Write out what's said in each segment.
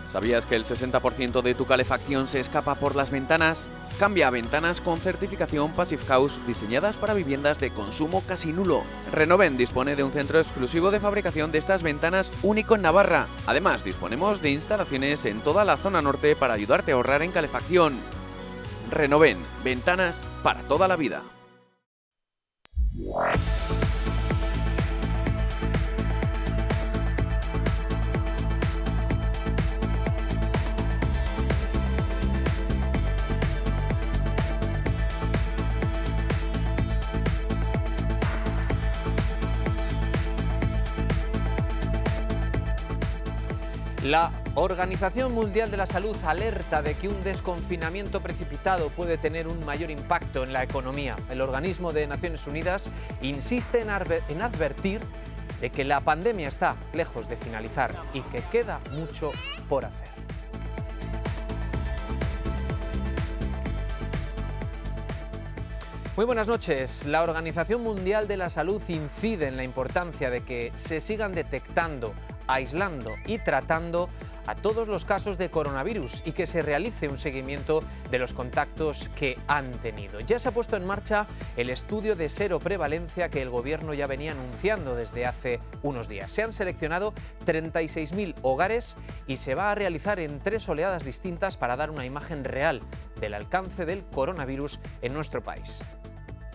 ¿Sabías que el 60% de tu calefacción se escapa por las ventanas? Cambia a ventanas con certificación Passive House diseñadas para viviendas de consumo casi nulo. Renoven dispone de un centro exclusivo de fabricación de estas ventanas único en Navarra. Además, disponemos de instalaciones en toda la zona norte para ayudarte a ahorrar en calefacción. Renoven, ventanas para toda la vida. La Organización Mundial de la Salud alerta de que un desconfinamiento precipitado puede tener un mayor impacto en la economía. El organismo de Naciones Unidas insiste en advertir de que la pandemia está lejos de finalizar y que queda mucho por hacer. Muy buenas noches. La Organización Mundial de la Salud incide en la importancia de que se sigan detectando, aislando y tratando a todos los casos de coronavirus y que se realice un seguimiento de los contactos que han tenido. Ya se ha puesto en marcha el estudio de seroprevalencia que el Gobierno ya venía anunciando desde hace unos días. Se han seleccionado 36.000 hogares y se va a realizar en 3 oleadas distintas para dar una imagen real del alcance del coronavirus en nuestro país.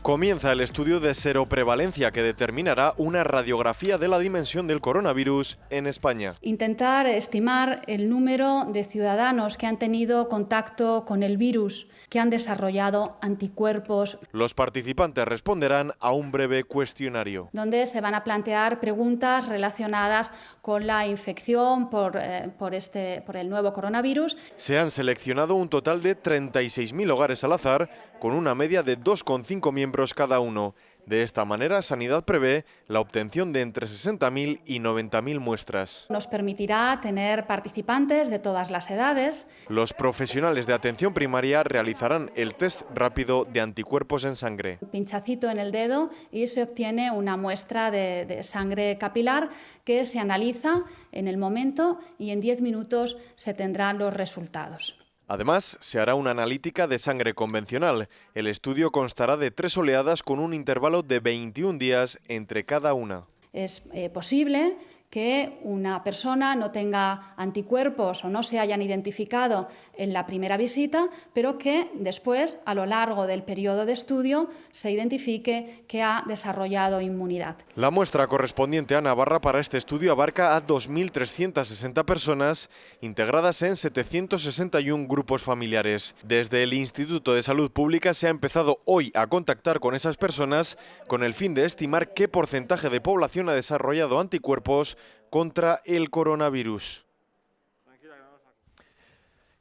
Comienza el estudio de seroprevalencia que determinará una radiografía de la dimensión del coronavirus en España. Intentar estimar el número de ciudadanos que han tenido contacto con el virus, que han desarrollado anticuerpos. Los participantes responderán a un breve cuestionario, donde se van a plantear preguntas relacionadas con la infección por el nuevo coronavirus. Se han seleccionado un total de 36.000 hogares al azar, con una media de 2,5 miembros cada uno. De esta manera, Sanidad prevé la obtención de entre 60.000 y 90.000 muestras. Nos permitirá tener participantes de todas las edades. Los profesionales de atención primaria realizarán el test rápido de anticuerpos en sangre. Un pinchacito en el dedo y se obtiene una muestra de sangre capilar que se analiza en el momento y en 10 minutos se tendrán los resultados. Además, se hará una analítica de sangre convencional. El estudio constará de 3 oleadas con un intervalo de 21 días entre cada una. Es posible que una persona no tenga anticuerpos o no se hayan identificado en la primera visita, pero que después, a lo largo del periodo de estudio, se identifique que ha desarrollado inmunidad. La muestra correspondiente a Navarra para este estudio abarca a 2.360 personas, integradas en 761 grupos familiares. Desde el Instituto de Salud Pública se ha empezado hoy a contactar con esas personas con el fin de estimar qué porcentaje de población ha desarrollado anticuerpos contra el coronavirus.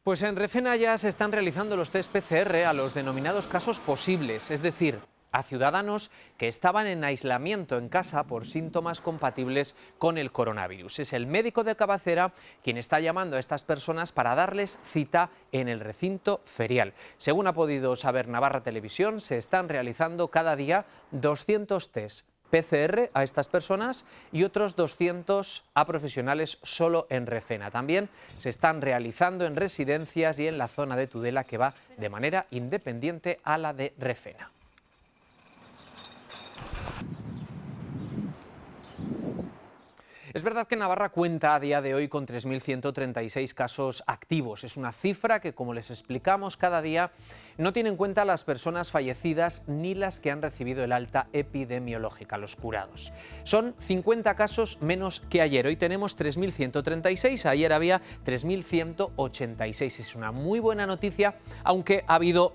Pues en Refena ya se están realizando los test PCR a los denominados casos posibles, es decir, a ciudadanos que estaban en aislamiento en casa por síntomas compatibles con el coronavirus. Es el médico de cabecera quien está llamando a estas personas para darles cita en el recinto ferial. Según ha podido saber Navarra Televisión, se están realizando cada día 200 test PCR a estas personas y otros 200 a profesionales solo en Refena. También se están realizando en residencias y en la zona de Tudela, que va de manera independiente a la de Refena. Es verdad que Navarra cuenta a día de hoy con 3.136 casos activos. Es una cifra que, como les explicamos cada día, no tiene en cuenta las personas fallecidas ni las que han recibido el alta epidemiológica, los curados. Son 50 casos menos que ayer. Hoy tenemos 3.136, ayer había 3.186. Es una muy buena noticia, aunque ha habido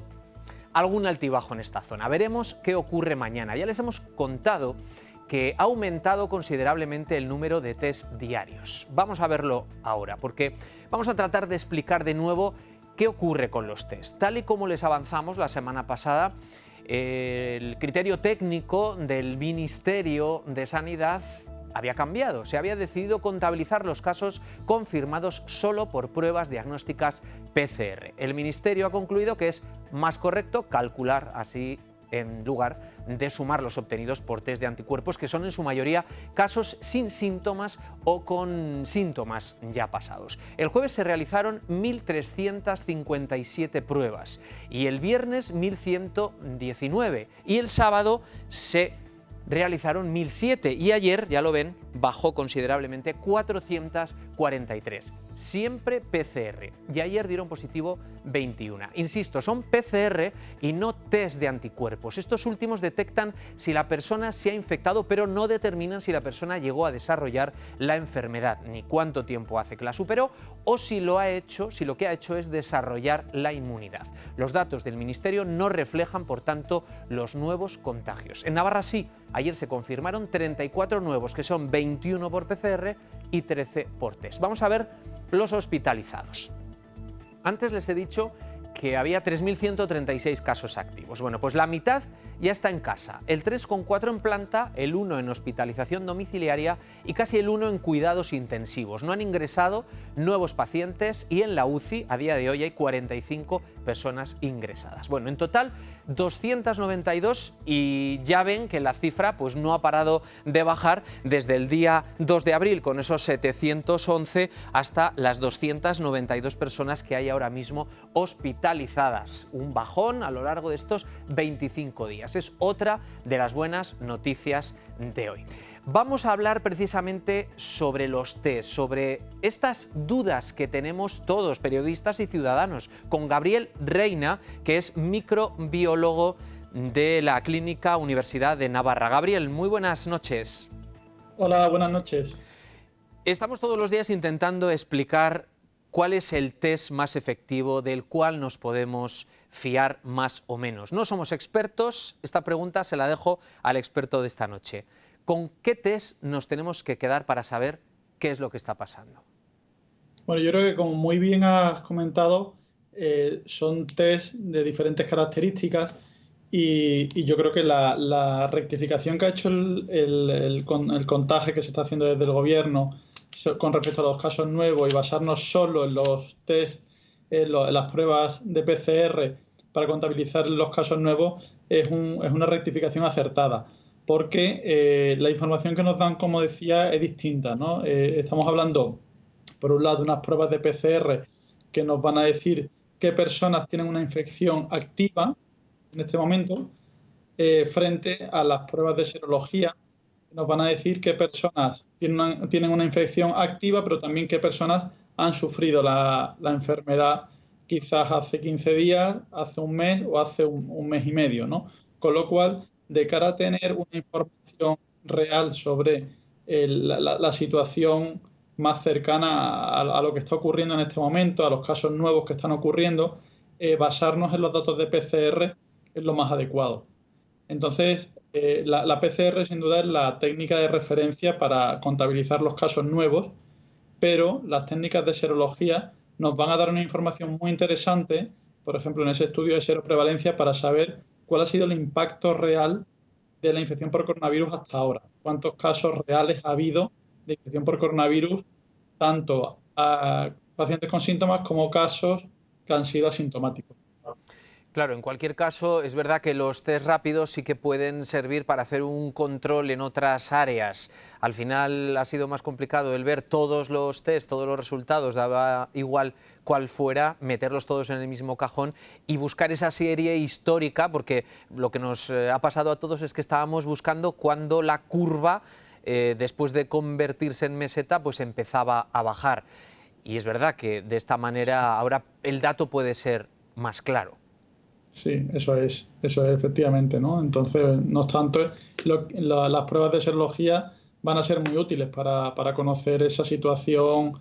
algún altibajo en esta zona. Veremos qué ocurre mañana. Ya les hemos contado que ha aumentado considerablemente el número de test diarios. Vamos a verlo ahora, porque vamos a tratar de explicar de nuevo qué ocurre con los test. Tal y como les avanzamos la semana pasada, el criterio técnico del Ministerio de Sanidad había cambiado. Se había decidido contabilizar los casos confirmados solo por pruebas diagnósticas PCR. El Ministerio ha concluido que es más correcto calcular así en lugar de sumar los obtenidos por test de anticuerpos, que son en su mayoría casos sin síntomas o con síntomas ya pasados. El jueves se realizaron 1.357 pruebas y el viernes 1.119 y el sábado se realizaron 1.007 y ayer, ya lo ven, bajó considerablemente 443. Siempre PCR. Y ayer dieron positivo 21. Insisto, son PCR y no test de anticuerpos. Estos últimos detectan si la persona se ha infectado, pero no determinan si la persona llegó a desarrollar la enfermedad, ni cuánto tiempo hace que la superó o si lo que ha hecho es desarrollar la inmunidad. Los datos del Ministerio no reflejan, por tanto, los nuevos contagios. En Navarra sí. Ayer se confirmaron 34 nuevos, que son 21 por PCR y 13 por test. Vamos a ver los hospitalizados. Antes les he dicho que había 3.136 casos activos. Bueno, pues la mitad ya está en casa, el 3,4 en planta, el 1 en hospitalización domiciliaria y casi el 1 en cuidados intensivos. No han ingresado nuevos pacientes y en la UCI a día de hoy hay 45 personas ingresadas. Bueno, en total 292 y ya ven que la cifra pues no ha parado de bajar desde el día 2 de abril con esos 711 hasta las 292 personas que hay ahora mismo hospitalizadas. Un bajón a lo largo de estos 25 días. Es otra de las buenas noticias de hoy. Vamos a hablar precisamente sobre los test, sobre estas dudas que tenemos todos, periodistas y ciudadanos, con Gabriel Reina, que es microbiólogo de la Clínica Universidad de Navarra. Gabriel, muy buenas noches. Hola, buenas noches. Estamos todos los días intentando explicar cuál es el test más efectivo del cual nos podemos fiar más o menos. No somos expertos, esta pregunta se la dejo al experto de esta noche. ¿Con qué test nos tenemos que quedar para saber qué es lo que está pasando? Bueno, yo creo que como muy bien has comentado, son test de diferentes características y yo creo que la rectificación que ha hecho el contaje que se está haciendo desde el gobierno con respecto a los casos nuevos y basarnos solo en los test, en las pruebas de PCR para contabilizar los casos nuevos es una rectificación acertada. Porque la información que nos dan, como decía, es distinta, ¿no? Estamos hablando, por un lado, de unas pruebas de PCR que nos van a decir qué personas tienen una infección activa en este momento, frente a las pruebas de serología, que nos van a decir qué personas tienen una infección activa, pero también qué personas han sufrido la enfermedad quizás hace 15 días, hace un mes o hace un mes y medio, ¿no? Con lo cual, de cara a tener una información real sobre la situación más cercana a lo que está ocurriendo en este momento, a los casos nuevos que están ocurriendo, basarnos en los datos de PCR es lo más adecuado. Entonces, la PCR sin duda es la técnica de referencia para contabilizar los casos nuevos, pero las técnicas de serología nos van a dar una información muy interesante, por ejemplo, en ese estudio de seroprevalencia, para saber cuál ha sido el impacto real de la infección por coronavirus hasta ahora. Cuántos casos reales ha habido de infección por coronavirus, tanto a pacientes con síntomas como casos que han sido asintomáticos. Claro, en cualquier caso, es verdad que los test rápidos sí que pueden servir para hacer un control en otras áreas. Al final ha sido más complicado el ver todos los test, todos los resultados, daba igual cuál fuera, meterlos todos en el mismo cajón y buscar esa serie histórica, porque lo que nos ha pasado a todos es que estábamos buscando cuando la curva, después de convertirse en meseta, pues empezaba a bajar. Y es verdad que de esta manera ahora el dato puede ser más claro. Sí, eso es efectivamente, ¿no? Entonces, no obstante, las pruebas de serología van a ser muy útiles para conocer esa situación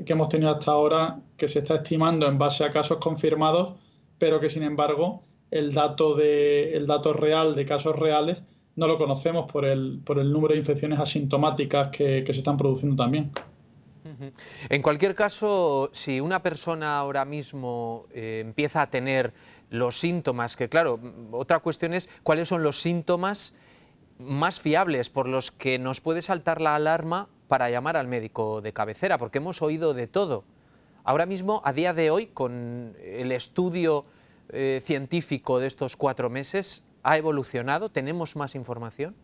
que hemos tenido hasta ahora, que se está estimando en base a casos confirmados, pero que sin embargo el dato real de casos reales no lo conocemos por el número de infecciones asintomáticas que se están produciendo también. En cualquier caso, si una persona ahora mismo empieza a tener los síntomas, que claro, otra cuestión es cuáles son los síntomas más fiables por los que nos puede saltar la alarma para llamar al médico de cabecera, porque hemos oído de todo. Ahora mismo, a día de hoy, con el estudio científico de estos 4 meses, ¿Ha evolucionado? ¿Tenemos más información?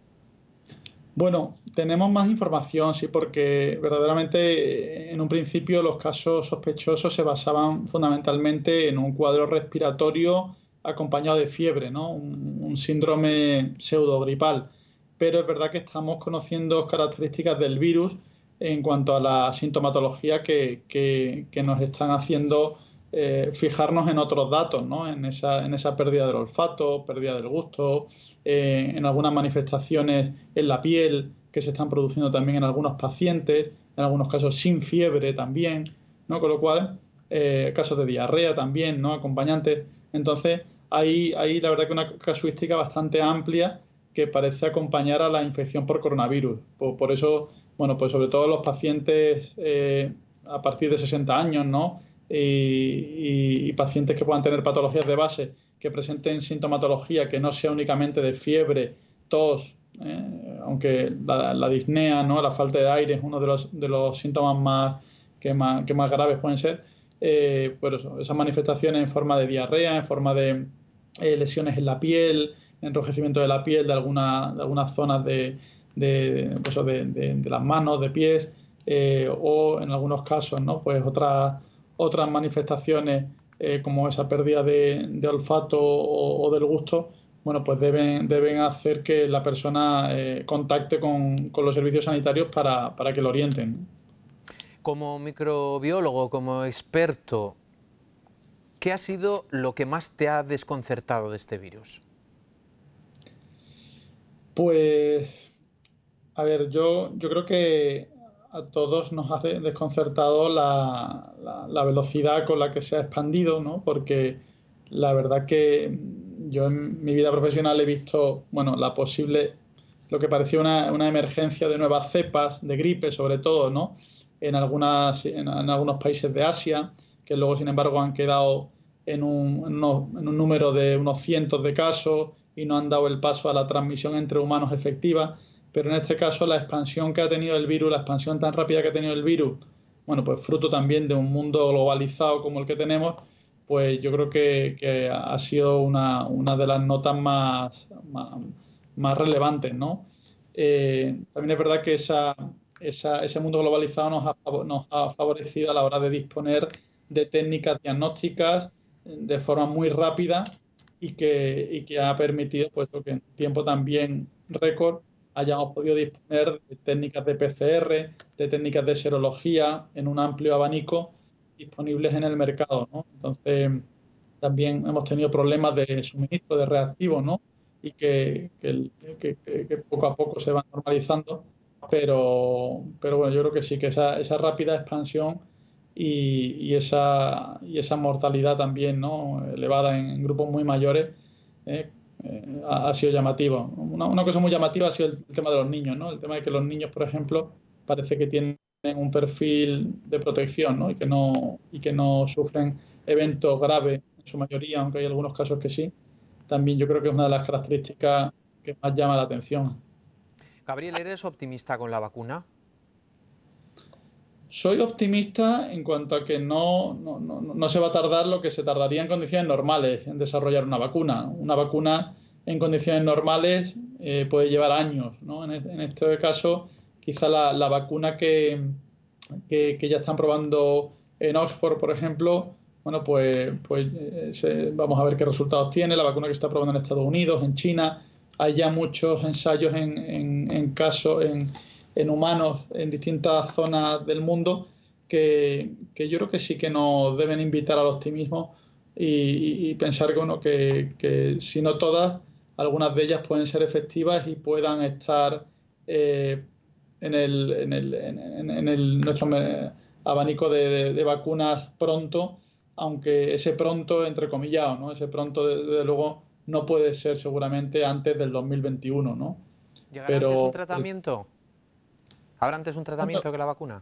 Bueno, tenemos más información, sí, porque verdaderamente en un principio los casos sospechosos se basaban fundamentalmente en un cuadro respiratorio acompañado de fiebre, ¿no? Un síndrome pseudogripal. Pero es verdad que estamos conociendo características del virus en cuanto a la sintomatología que nos están haciendo fijarnos en otros datos, ¿no? En esa pérdida del olfato, pérdida del gusto, en algunas manifestaciones en la piel que se están produciendo también en algunos pacientes, en algunos casos sin fiebre también, ¿no? Con lo cual, casos de diarrea también, ¿no? Acompañantes. Entonces, hay la verdad que una casuística bastante amplia que parece acompañar a la infección por coronavirus. Por eso, bueno, pues sobre todo los pacientes a partir de 60 años, ¿no? Y pacientes que puedan tener patologías de base que presenten sintomatología que no sea únicamente de fiebre, tos, aunque la disnea, ¿no? La falta de aire es uno de los síntomas que más graves pueden ser. Pues eso, esas manifestaciones en forma de diarrea, en forma de lesiones en la piel, enrojecimiento de la piel de algunas zonas de las manos, de pies, o en algunos casos, ¿no? Pues otras manifestaciones como esa pérdida de olfato o del gusto, bueno, pues deben hacer que la persona contacte con los servicios sanitarios para que lo orienten. Como microbiólogo, como experto, ¿qué ha sido lo que más te ha desconcertado de este virus? Pues, a ver, yo creo que a todos nos ha desconcertado la velocidad con la que se ha expandido, ¿no? Porque la verdad que yo en mi vida profesional he visto, bueno, lo que parecía una emergencia de nuevas cepas, de gripe sobre todo, ¿no? En algunos países de Asia, que luego, sin embargo, han quedado en un número de unos cientos de casos y no han dado el paso a la transmisión entre humanos efectiva. Pero en este caso la expansión que ha tenido el virus, la expansión tan rápida que ha tenido el virus, bueno, pues fruto también de un mundo globalizado como el que tenemos, pues yo creo que ha sido una de las notas más relevantes, ¿no? También es verdad que ese mundo globalizado nos ha favorecido a la hora de disponer de técnicas diagnósticas de forma muy rápida y que ha permitido pues, que en tiempo también récord hayamos podido disponer de técnicas de PCR, de técnicas de serología en un amplio abanico disponibles en el mercado, ¿no? Entonces, también hemos tenido problemas de suministro de reactivos, ¿no? Y que poco a poco se van normalizando, pero bueno, yo creo que sí, que esa rápida expansión y esa mortalidad también, ¿no? Elevada en grupos muy mayores, ha sido llamativo. Una cosa muy llamativa ha sido el tema de los niños, ¿no? El tema de que los niños, por ejemplo, parece que tienen un perfil de protección, ¿no? Y que no sufren eventos graves en su mayoría, aunque hay algunos casos que sí. También yo creo que es una de las características que más llama la atención. Gabriel, ¿eres optimista con la vacuna? Soy optimista en cuanto a que no se va a tardar lo que se tardaría en condiciones normales en desarrollar una vacuna. Una vacuna en condiciones normales puede llevar años, ¿no? En este caso, quizá la vacuna que ya están probando en Oxford, por ejemplo, bueno, vamos a ver qué resultados tiene. La vacuna que se está probando en Estados Unidos, en China, hay ya muchos ensayos en humanos en distintas zonas del mundo que yo creo que sí que nos deben invitar al optimismo y pensar que, bueno, que si no todas, algunas de ellas pueden ser efectivas y puedan estar en nuestro abanico de vacunas pronto, aunque ese pronto entrecomillado, ¿no? Ese pronto, desde luego, no puede ser seguramente antes del 2021, ¿no? ¿Llegará antes un tratamiento? ¿Habrá antes un tratamiento que la vacuna?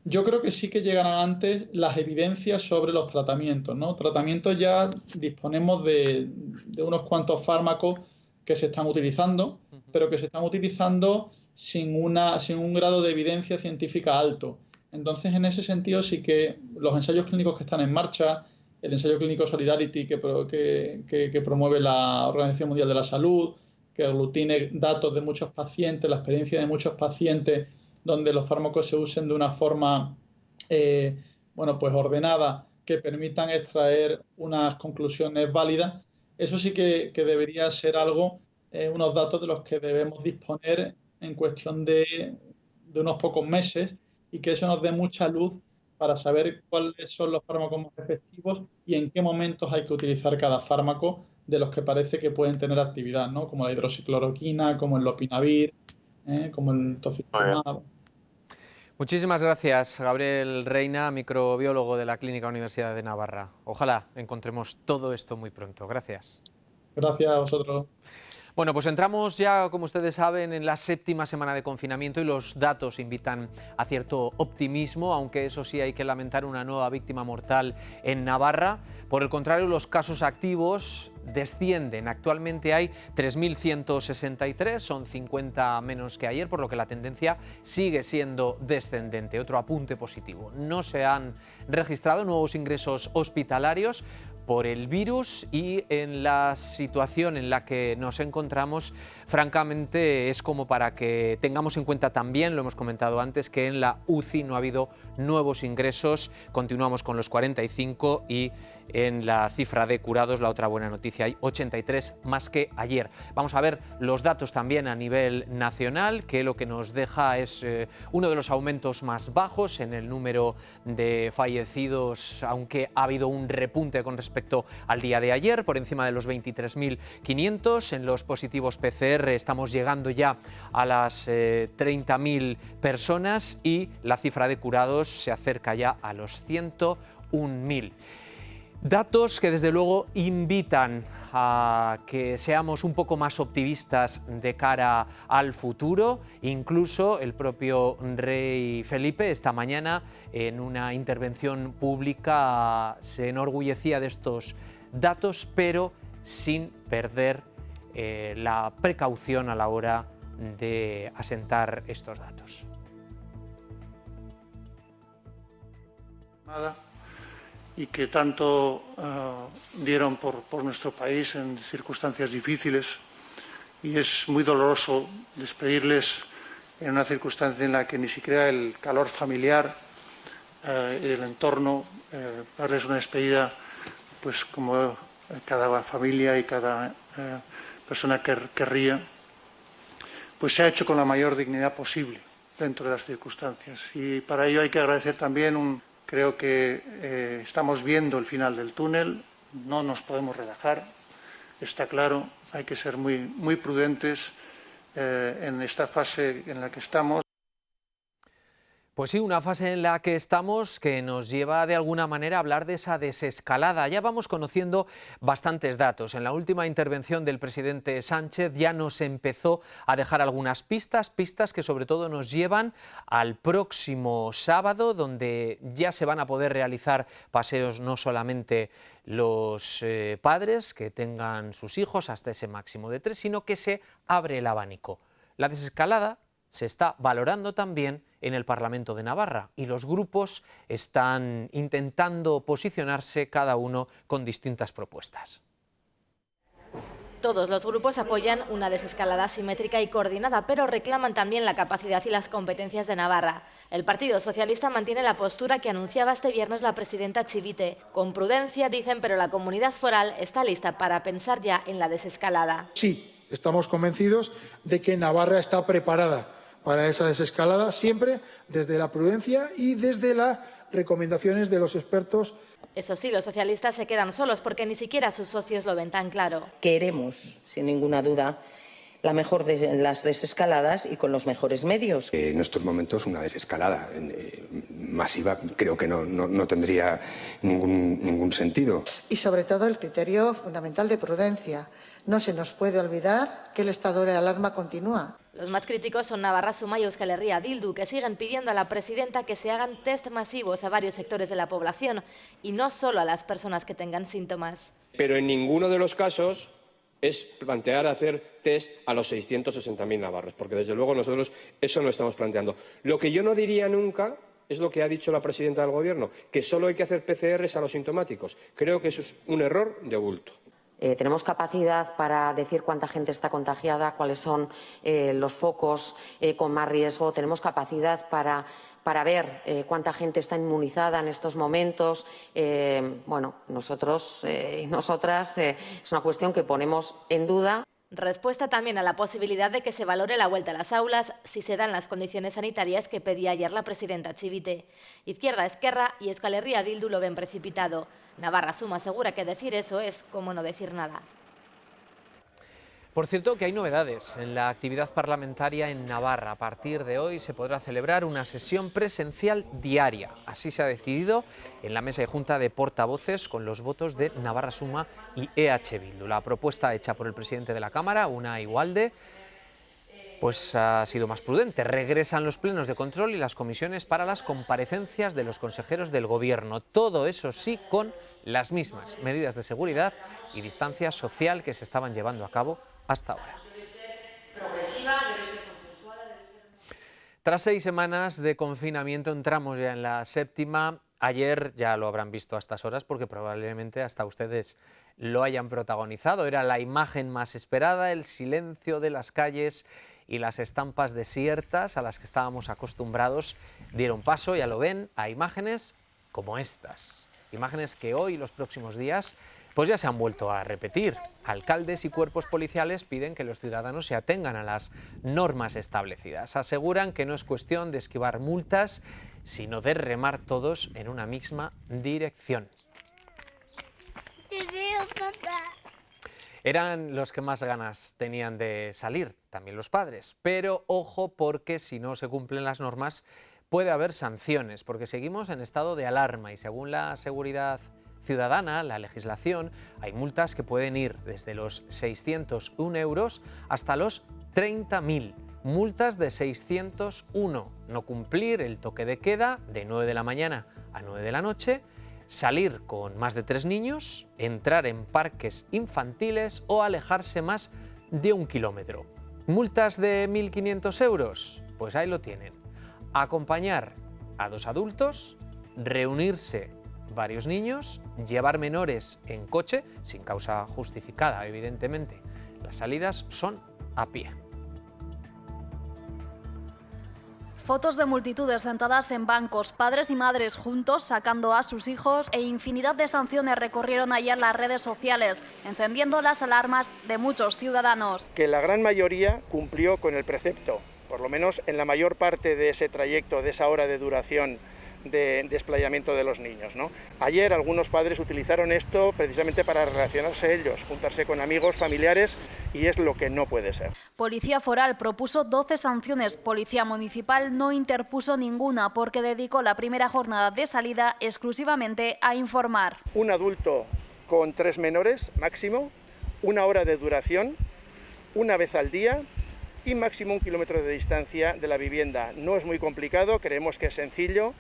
Yo creo que sí que llegarán antes las evidencias sobre los tratamientos, ¿no? Tratamientos ya disponemos de unos cuantos fármacos que se están utilizando, pero que se están utilizando sin un grado de evidencia científica alto. Entonces, en ese sentido, sí que los ensayos clínicos que están en marcha el ensayo clínico Solidarity que promueve la Organización Mundial de la Salud, que aglutine datos de muchos pacientes, la experiencia de muchos pacientes, donde los fármacos se usen de una forma pues ordenada, que permitan extraer unas conclusiones válidas. Eso sí que debería ser algo, unos datos de los que debemos disponer en cuestión de unos pocos meses, y que eso nos dé mucha luz para saber cuáles son los fármacos más efectivos y en qué momentos hay que utilizar cada fármaco de los que parece que pueden tener actividad, ¿no? Como la hidroxicloroquina, como el lopinavir, como el tocilizumab. Muchísimas gracias, Gabriel Reina, microbiólogo de la Clínica Universidad de Navarra. Ojalá encontremos todo esto muy pronto. Gracias. Gracias a vosotros. Bueno, pues entramos ya, como ustedes saben, en la 7ª semana de confinamiento y los datos invitan a cierto optimismo, aunque eso sí hay que lamentar una nueva víctima mortal en Navarra. Por el contrario, los casos activos descienden. Actualmente hay 3.163, son 50 menos que ayer, por lo que la tendencia sigue siendo descendente. Otro apunte positivo: no se han registrado nuevos ingresos hospitalarios por el virus, y en la situación en la que nos encontramos, francamente, es como para que tengamos en cuenta también, lo hemos comentado antes, que en la UCI no ha habido nuevos ingresos, continuamos con los 45, y en la cifra de curados, la otra buena noticia, hay 83 más que ayer. Vamos a ver los datos también a nivel nacional, que lo que nos deja es uno de los aumentos más bajos en el número de fallecidos, aunque ha habido un repunte con respecto al día de ayer, por encima de los 23.500. En los positivos PCR estamos llegando ya a las 30.000 personas, y la cifra de curados se acerca ya a los 101.000. Datos que desde luego invitan a que seamos un poco más optimistas de cara al futuro. Incluso el propio rey Felipe esta mañana, en una intervención pública, se enorgullecía de estos datos, pero sin perder la precaución a la hora de asentar estos datos. Y que tanto dieron por nuestro país en circunstancias difíciles, y es muy doloroso despedirles en una circunstancia en la que ni siquiera el calor familiar y el entorno, darles una despedida pues como cada familia y cada persona querría, pues se ha hecho con la mayor dignidad posible dentro de las circunstancias, y para ello hay que agradecer también creo que estamos viendo el final del túnel, no nos podemos relajar, está claro, hay que ser muy prudentes en esta fase en la que estamos. Pues sí, una fase en la que estamos que nos lleva de alguna manera a hablar de esa desescalada. Ya vamos conociendo bastantes datos. En la última intervención del presidente Sánchez ya nos empezó a dejar algunas pistas que sobre todo nos llevan al próximo sábado, donde ya se van a poder realizar paseos no solamente los padres que tengan sus hijos hasta ese máximo de 3, sino que se abre el abanico. La desescalada se está valorando también en el Parlamento de Navarra, y los grupos están intentando posicionarse cada uno con distintas propuestas. Todos los grupos apoyan una desescalada simétrica y coordinada, pero reclaman también la capacidad y las competencias de Navarra. El Partido Socialista mantiene la postura que anunciaba este viernes la presidenta Chivite. Con prudencia, dicen, pero la comunidad foral está lista para pensar ya en la desescalada. Sí, estamos convencidos de que Navarra está preparada para esa desescalada, siempre desde la prudencia y desde las recomendaciones de los expertos. Eso sí, los socialistas se quedan solos porque ni siquiera sus socios lo ven tan claro. Queremos, sin ninguna duda, la mejor de las desescaladas y con los mejores medios. En estos momentos una desescalada masiva creo que no tendría ningún sentido. Y sobre todo el criterio fundamental de prudencia. No se nos puede olvidar que el estado de alarma continúa. Los más críticos son Navarra Suma y Euskal Herria Bildu, que siguen pidiendo a la presidenta que se hagan test masivos a varios sectores de la población y no solo a las personas que tengan síntomas. Pero en ninguno de los casos es plantear hacer test a los 660.000 navarros, porque desde luego nosotros eso no estamos planteando. Lo que yo no diría nunca Es lo que ha dicho la presidenta del Gobierno, que solo hay que hacer PCRs a los sintomáticos. Creo que eso es un error de bulto. Tenemos capacidad para decir cuánta gente está contagiada, cuáles son los focos con más riesgo. Tenemos capacidad para ver cuánta gente está inmunizada en estos momentos. Bueno, nosotros y nosotras es una cuestión que ponemos en duda. Respuesta también a la posibilidad de que se valore la vuelta a las aulas si se dan las condiciones sanitarias que pedía ayer la presidenta Chivite. Izquierda Esquerra y Euskal Herria Bildu lo ven precipitado. Navarra Suma asegura que decir eso es como no decir nada. Por cierto, que hay novedades en la actividad parlamentaria en Navarra. A partir de hoy se podrá celebrar una sesión presencial diaria. Así se ha decidido en la mesa de junta de portavoces con los votos de Navarra Suma y EH Bildu. La propuesta hecha por el presidente de la Cámara, Unai Ugalde, pues ha sido más prudente. Regresan los plenos de control y las comisiones para las comparecencias de los consejeros del Gobierno. Todo eso sí con las mismas medidas de seguridad y distancia social que se estaban llevando a cabo hasta ahora. Tras 6 semanas de confinamiento entramos ya en la 7ª. Ayer ya lo habrán visto a estas horas porque probablemente hasta ustedes lo hayan protagonizado. Era la imagen más esperada, el silencio de las calles y las estampas desiertas a las que estábamos acostumbrados dieron paso, ya lo ven, a imágenes como estas. Imágenes que hoy y los próximos días pues ya se han vuelto a repetir. Alcaldes y cuerpos policiales piden que los ciudadanos se atengan a las normas establecidas. Aseguran que no es cuestión de esquivar multas, sino de remar todos en una misma dirección. Te veo, papá. Eran los que más ganas tenían de salir, también los padres. Pero ojo, porque si no se cumplen las normas puede haber sanciones, porque seguimos en estado de alarma y según la seguridad ciudadana, la legislación, hay multas que pueden ir desde los 601 euros hasta los 30.000. Multas de 601, no cumplir el toque de queda de 9 de la mañana a 9 de la noche, salir con más de 3 niños, entrar en parques infantiles o alejarse más de 1 kilómetro. Multas de 1.500 euros, pues ahí lo tienen. Acompañar a 2 adultos, reunirse varios niños, llevar menores en coche, sin causa justificada, evidentemente. Las salidas son a pie. Fotos de multitudes sentadas en bancos, padres y madres juntos sacando a sus hijos e infinidad de sanciones recorrieron ayer las redes sociales, encendiendo las alarmas de muchos ciudadanos. Que la gran mayoría cumplió con el precepto, por lo menos en la mayor parte de ese trayecto, de esa hora de duración de desplayamiento de los niños, ¿no? Ayer algunos padres utilizaron esto precisamente para relacionarse ellos, juntarse con amigos, familiares, y es lo que no puede ser. Policía Foral propuso 12 sanciones, Policía Municipal no interpuso ninguna porque dedicó la primera jornada de salida exclusivamente a informar. Un adulto con 3 menores máximo, 1 hora de duración, 1 vez al día y máximo 1 kilómetro de distancia de la vivienda. No es muy complicado, creemos que es sencillo.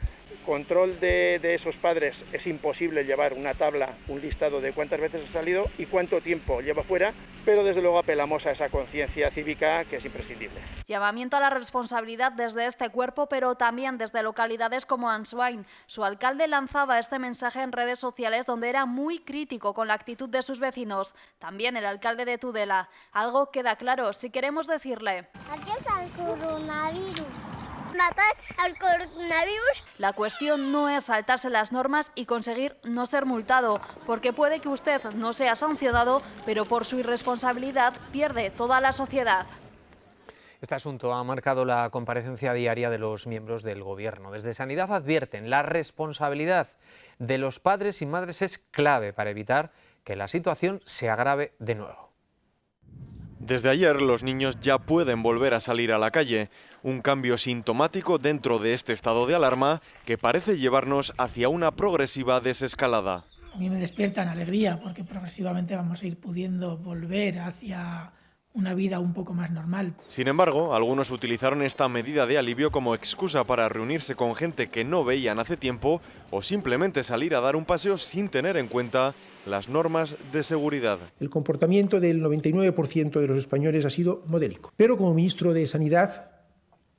Control de esos padres, es imposible llevar una tabla, un listado de cuántas veces ha salido y cuánto tiempo lleva fuera, pero desde luego apelamos a esa conciencia cívica que es imprescindible. Llamamiento a la responsabilidad desde este cuerpo, pero también desde localidades como Answain. Su alcalde lanzaba este mensaje en redes sociales donde era muy crítico con la actitud de sus vecinos. También el alcalde de Tudela. Algo queda claro, si queremos decirle: Adiós al coronavirus. Matar al coronavirus. La cuestión no es saltarse las normas y conseguir no ser multado, porque puede que usted no sea sancionado, pero por su irresponsabilidad pierde toda la sociedad. Este asunto ha marcado la comparecencia diaria de los miembros del Gobierno. Desde Sanidad advierten, la responsabilidad de los padres y madres es clave para evitar que la situación se agrave de nuevo. Desde ayer los niños ya pueden volver a salir a la calle, un cambio sintomático dentro de este estado de alarma que parece llevarnos hacia una progresiva desescalada. A mí me despiertan alegría porque progresivamente vamos a ir pudiendo volver hacia una vida un poco más normal. Sin embargo, algunos utilizaron esta medida de alivio como excusa para reunirse con gente que no veían hace tiempo o simplemente salir a dar un paseo sin tener en cuenta las normas de seguridad. El comportamiento del 99% de los españoles ha sido modélico. Pero como ministro de Sanidad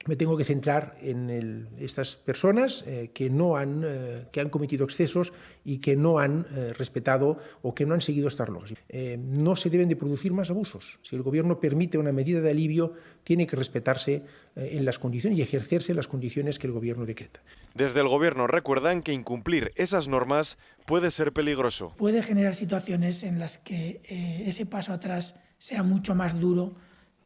me tengo que centrar en estas personas que han cometido excesos y que no han respetado o que no han seguido estas normas. No se deben de producir más abusos. Si el Gobierno permite una medida de alivio, tiene que respetarse en las condiciones y ejercerse las condiciones que el Gobierno decreta. Desde el Gobierno recuerdan que incumplir esas normas puede ser peligroso. Puede generar situaciones en las que ese paso atrás sea mucho más duro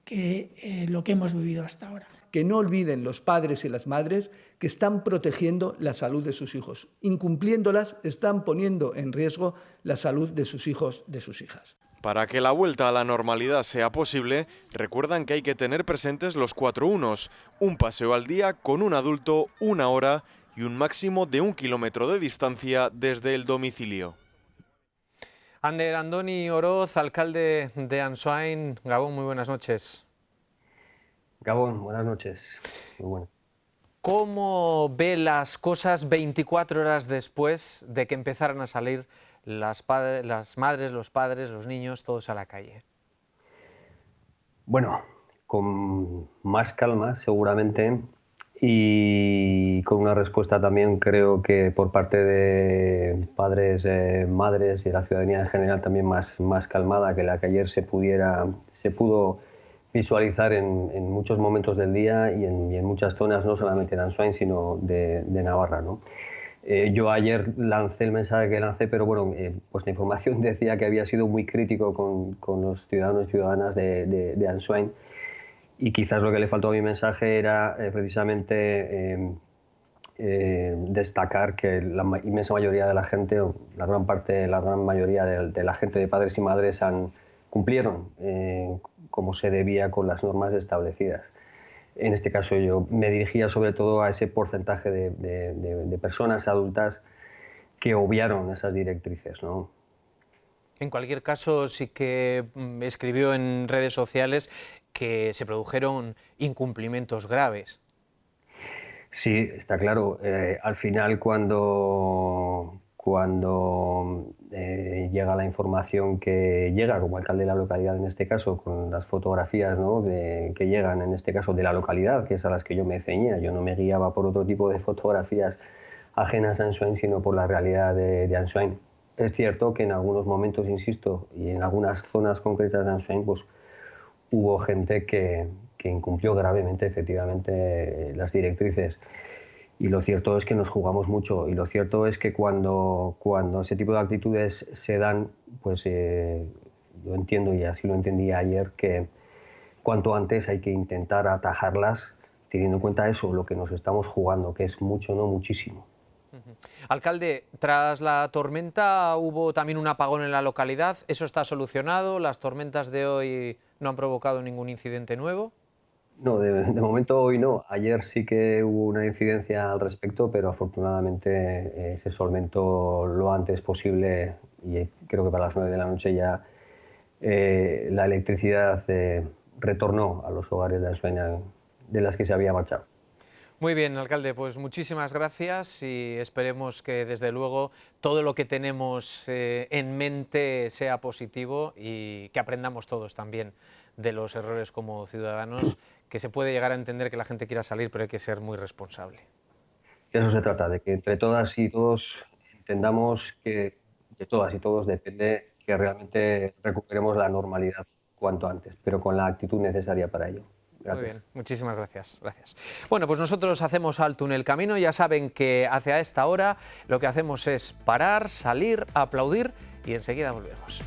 que lo que hemos vivido hasta ahora. Que no olviden los padres y las madres que están protegiendo la salud de sus hijos. Incumpliéndolas, están poniendo en riesgo la salud de sus hijos, de sus hijas. Para que la vuelta a la normalidad sea posible, recuerdan que hay que tener presentes los 4 unos: un paseo al día con un adulto, 1 hora y un máximo de 1 kilómetro de distancia desde el domicilio. Ander Andoni Oroz, alcalde de Ansoain. Gabón, muy buenas noches. Gabón, buenas noches. Muy bueno. ¿Cómo ve las cosas 24 horas después de que empezaran a salir las madres, los padres, los niños, todos a la calle? Bueno, con más calma seguramente y con una respuesta también creo que por parte de padres, madres y de la ciudadanía en general también más calmada que la que ayer se pudo visualizar en muchos momentos del día y en muchas zonas, no solamente de Ansoain, sino de Navarra, ¿no? Yo ayer lancé el mensaje que lancé, pero bueno, pues la información decía que había sido muy crítico con los ciudadanos y ciudadanas de Ansoain, y quizás lo que le faltó a mi mensaje era precisamente destacar que la inmensa mayoría de la gente, o la gran mayoría de la gente, de padres y madres, cumplieron como se debía con las normas establecidas. En este caso yo me dirigía sobre todo a ese porcentaje de personas adultas que obviaron esas directrices, ¿no? En cualquier caso, sí que escribió en redes sociales que se produjeron incumplimientos graves. Sí, está claro. Al final, cuando llega la información que llega, como alcalde de la localidad en este caso, con las fotografías, ¿no?, que llegan en este caso de la localidad, que es a las que yo me ceñía. Yo no me guiaba por otro tipo de fotografías ajenas a Ansoain, sino por la realidad de Ansoain. Es cierto que en algunos momentos, insisto, y en algunas zonas concretas de Ansoain, pues hubo gente que incumplió gravemente, efectivamente, las directrices. Y lo cierto es que nos jugamos mucho, y lo cierto es que cuando ese tipo de actitudes se dan, pues yo entiendo, y así lo entendí ayer, que cuanto antes hay que intentar atajarlas, teniendo en cuenta eso, lo que nos estamos jugando, que es mucho, no muchísimo. Alcalde, tras la tormenta hubo también un apagón en la localidad. ¿Eso está solucionado? ¿Las tormentas de hoy no han provocado ningún incidente nuevo? No, de momento hoy no. Ayer sí que hubo una incidencia al respecto, pero afortunadamente se solventó lo antes posible, y creo que para las 9 de la noche ya la electricidad retornó a los hogares de Ansoain de las que se había marchado. Muy bien, alcalde, pues muchísimas gracias, y esperemos que desde luego todo lo que tenemos en mente sea positivo y que aprendamos todos también de los errores como ciudadanos, que se puede llegar a entender que la gente quiera salir, pero hay que ser muy responsable. De eso se trata, de que entre todas y todos entendamos que de todas y todos depende que realmente recuperemos la normalidad cuanto antes, pero con la actitud necesaria para ello. Gracias. Muy bien, muchísimas gracias. Bueno, pues nosotros hacemos alto en el camino. Ya saben que hacia esta hora lo que hacemos es parar, salir, aplaudir, y enseguida volvemos.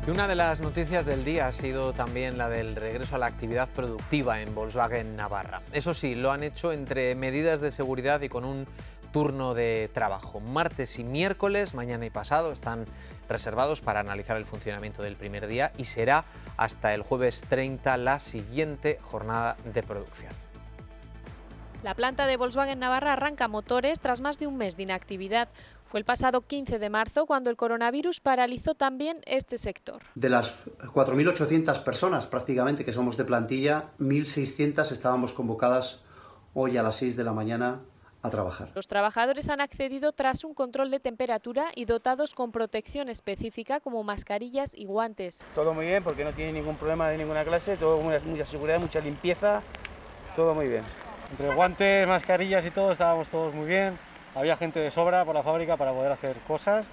Y una de las noticias del día ha sido también la del regreso a la actividad productiva en Volkswagen Navarra. Eso sí, lo han hecho entre medidas de seguridad y con un turno de trabajo. Martes y miércoles, mañana y pasado, están reservados para analizar el funcionamiento del primer día, y será hasta el jueves 30 la siguiente jornada de producción. La planta de Volkswagen Navarra arranca motores tras más de un mes de inactividad. Fue el pasado 15 de marzo cuando el coronavirus paralizó también este sector. De las 4.800 personas prácticamente que somos de plantilla, 1.600 estábamos convocadas hoy a las 6 de la mañana a trabajar. Los trabajadores han accedido tras un control de temperatura y dotados con protección específica como mascarillas y guantes. Todo muy bien porque no tiene ningún problema de ninguna clase, todo mucha seguridad, mucha limpieza, todo muy bien. Entre guantes, mascarillas y todo estábamos todos muy bien, había gente de sobra por la fábrica para poder hacer cosas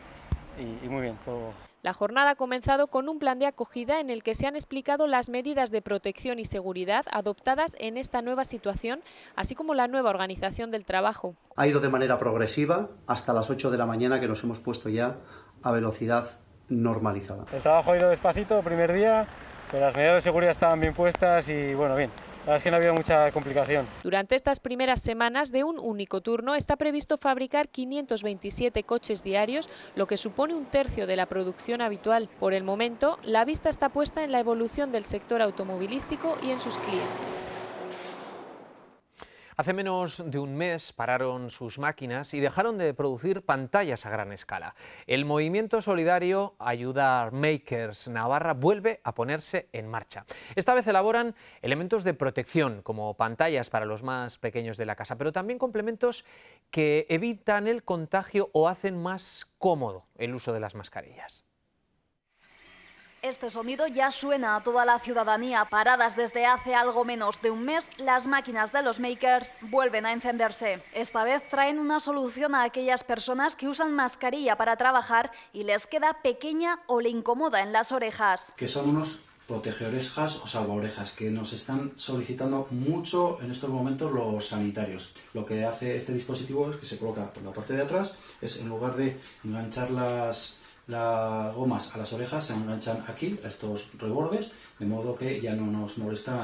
y muy bien todo. La jornada ha comenzado con un plan de acogida en el que se han explicado las medidas de protección y seguridad adoptadas en esta nueva situación, así como la nueva organización del trabajo. Ha ido de manera progresiva hasta las 8 de la mañana, que nos hemos puesto ya a velocidad normalizada. El trabajo ha ido despacito el primer día, pero las medidas de seguridad estaban bien puestas y bueno, bien. La verdad es que no ha habido mucha complicación. Durante estas primeras semanas de un único turno está previsto fabricar 527 coches diarios, lo que supone un tercio de la producción habitual. Por el momento, la vista está puesta en la evolución del sector automovilístico y en sus clientes. Hace menos de un mes pararon sus máquinas y dejaron de producir pantallas a gran escala. El movimiento solidario Ayudar Makers Navarra vuelve a ponerse en marcha. Esta vez elaboran elementos de protección, como pantallas para los más pequeños de la casa, pero también complementos que evitan el contagio o hacen más cómodo el uso de las mascarillas. Este sonido ya suena a toda la ciudadanía. Paradas desde hace algo menos de un mes, las máquinas de los makers vuelven a encenderse. Esta vez traen una solución a aquellas personas que usan mascarilla para trabajar y les queda pequeña o le incomoda en las orejas. Que son unos protegeorejas o salvaorejas que nos están solicitando mucho en estos momentos los sanitarios. Lo que hace este dispositivo es que se coloca por la parte de atrás, es en lugar de enganchar las gomas a las orejas, se enganchan aquí, a estos rebordes, de modo que ya no nos molesta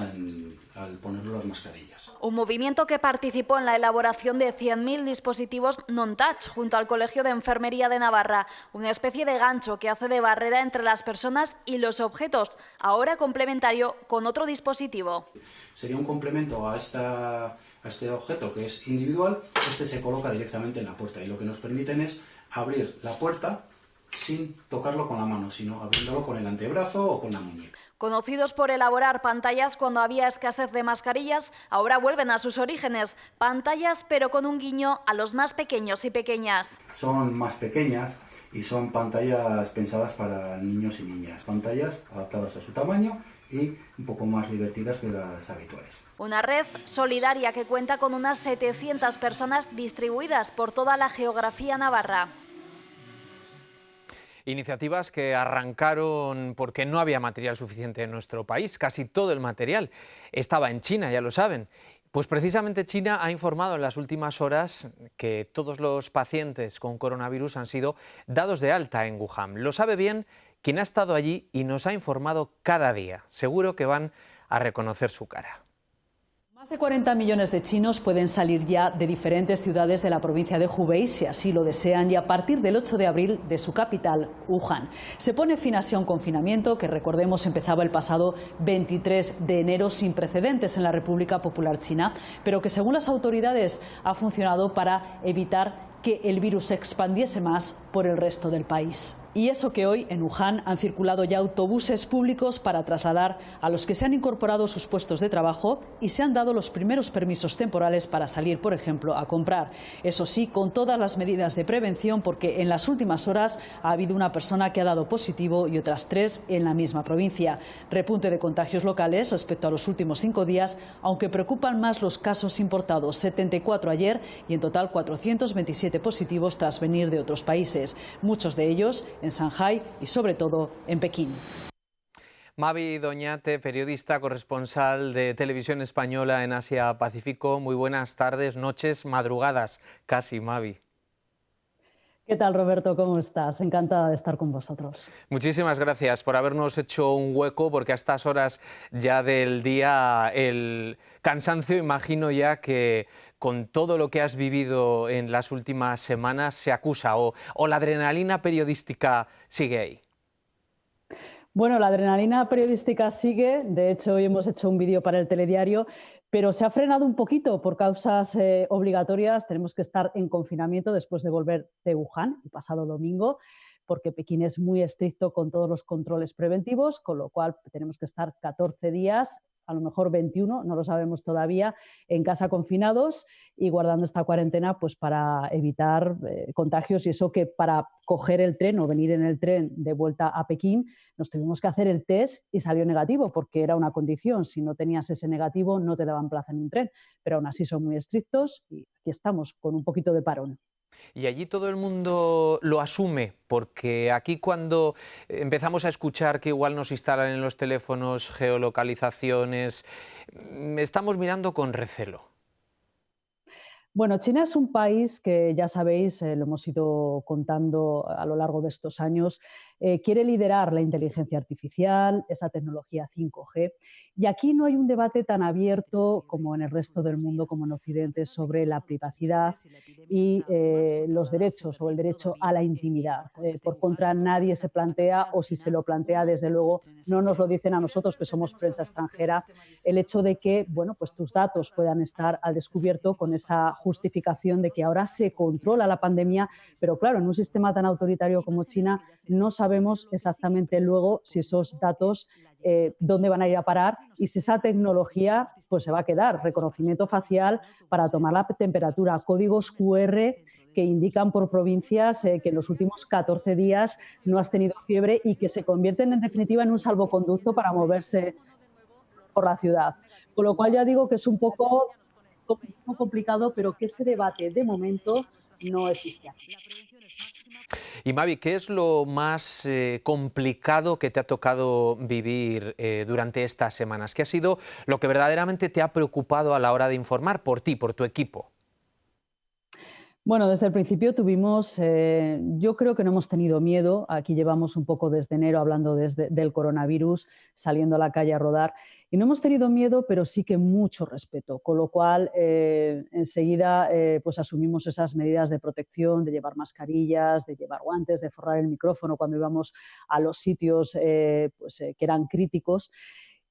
al poner las mascarillas. Un movimiento que participó en la elaboración de 100.000 dispositivos non-touch junto al Colegio de Enfermería de Navarra, una especie de gancho que hace de barrera entre las personas y los objetos, ahora complementario con otro dispositivo. Sería un complemento a este objeto que es individual. Este se coloca directamente en la puerta y lo que nos permiten es abrir la puerta sin tocarlo con la mano, sino abriéndolo con el antebrazo o con la muñeca. Conocidos por elaborar pantallas cuando había escasez de mascarillas, ahora vuelven a sus orígenes. Pantallas, pero con un guiño a los más pequeños y pequeñas. Son más pequeñas y son pantallas pensadas para niños y niñas. Pantallas adaptadas a su tamaño y un poco más divertidas que las habituales. Una red solidaria que cuenta con unas 700 personas distribuidas por toda la geografía navarra. Iniciativas que arrancaron porque no había material suficiente en nuestro país. Casi todo el material estaba en China, ya lo saben. Pues precisamente China ha informado en las últimas horas que todos los pacientes con coronavirus han sido dados de alta en Wuhan. Lo sabe bien quien ha estado allí y nos ha informado cada día. Seguro que van a reconocer su cara. Más de 40 millones de chinos pueden salir ya de diferentes ciudades de la provincia de Hubei, si así lo desean, y a partir del 8 de abril de su capital, Wuhan. Se pone fin así a un confinamiento que, recordemos, empezaba el pasado 23 de enero sin precedentes en la República Popular China, pero que según las autoridades ha funcionado para evitar que el virus se expandiese más por el resto del país. Y eso que hoy en Wuhan han circulado ya autobuses públicos para trasladar a los que se han incorporado sus puestos de trabajo y se han dado los primeros permisos temporales para salir, por ejemplo, a comprar. Eso sí, con todas las medidas de prevención, porque en las últimas horas ha habido una persona que ha dado positivo y otras 3 en la misma provincia. Repunte de contagios locales respecto a los últimos 5 días, aunque preocupan más los casos importados, 74 ayer y en total 427 positivos tras venir de otros países, muchos de ellos en Shanghái y sobre todo en Pekín. Mavi Doñate, periodista corresponsal de Televisión Española en Asia Pacífico. Muy buenas tardes, noches, madrugadas, casi, Mavi. ¿Qué tal, Roberto? ¿Cómo estás? Encantada de estar con vosotros. Muchísimas gracias por habernos hecho un hueco, porque a estas horas ya del día el cansancio, imagino ya que con todo lo que has vivido en las últimas semanas se acusa o la adrenalina periodística sigue ahí. Bueno, la adrenalina periodística sigue. De hecho, hoy hemos hecho un vídeo para el telediario, pero se ha frenado un poquito por causas obligatorias. Tenemos que estar en confinamiento después de volver de Wuhan el pasado domingo, porque Pekín es muy estricto con todos los controles preventivos, con lo cual tenemos que estar 14 días, a lo mejor 21, no lo sabemos todavía, en casa confinados y guardando esta cuarentena pues para evitar contagios, y eso que para coger el tren o venir en el tren de vuelta a Pekín nos tuvimos que hacer el test y salió negativo porque era una condición. Si no tenías ese negativo no te daban plaza en un tren, pero aún así son muy estrictos y aquí estamos con un poquito de parón. Y allí todo el mundo lo asume, porque aquí cuando empezamos a escuchar que igual nos instalan en los teléfonos geolocalizaciones, estamos mirando con recelo. Bueno, China es un país que ya sabéis, lo hemos ido contando a lo largo de estos años, quiere liderar la inteligencia artificial, esa tecnología 5G, y aquí no hay un debate tan abierto como en el resto del mundo, como en Occidente, sobre la privacidad y los derechos o el derecho a la intimidad. Por contra, nadie se plantea, o si se lo plantea, desde luego, no nos lo dicen a nosotros, que somos prensa extranjera, el hecho de que, bueno, pues tus datos puedan estar al descubierto con esa justificación de que ahora se controla la pandemia, pero claro, en un sistema tan autoritario como China no sabemos exactamente luego si esos datos dónde van a ir a parar y si esa tecnología pues se va a quedar. Reconocimiento facial para tomar la temperatura, códigos QR que indican por provincias que en los últimos 14 días no has tenido fiebre y que se convierten en definitiva en un salvoconducto para moverse por la ciudad. Con lo cual ya digo que es un poco complicado, pero que ese debate de momento no existe. Y Mavi, ¿qué es lo más complicado que te ha tocado vivir durante estas semanas? ¿Qué ha sido lo que verdaderamente te ha preocupado a la hora de informar por ti, por tu equipo? Bueno, desde el principio tuvimos, yo creo que no hemos tenido miedo. Aquí llevamos un poco desde enero hablando del coronavirus, saliendo a la calle a rodar. Y no hemos tenido miedo, pero sí que mucho respeto, con lo cual enseguida pues asumimos esas medidas de protección, de llevar mascarillas, de llevar guantes, de forrar el micrófono cuando íbamos a los sitios que eran críticos.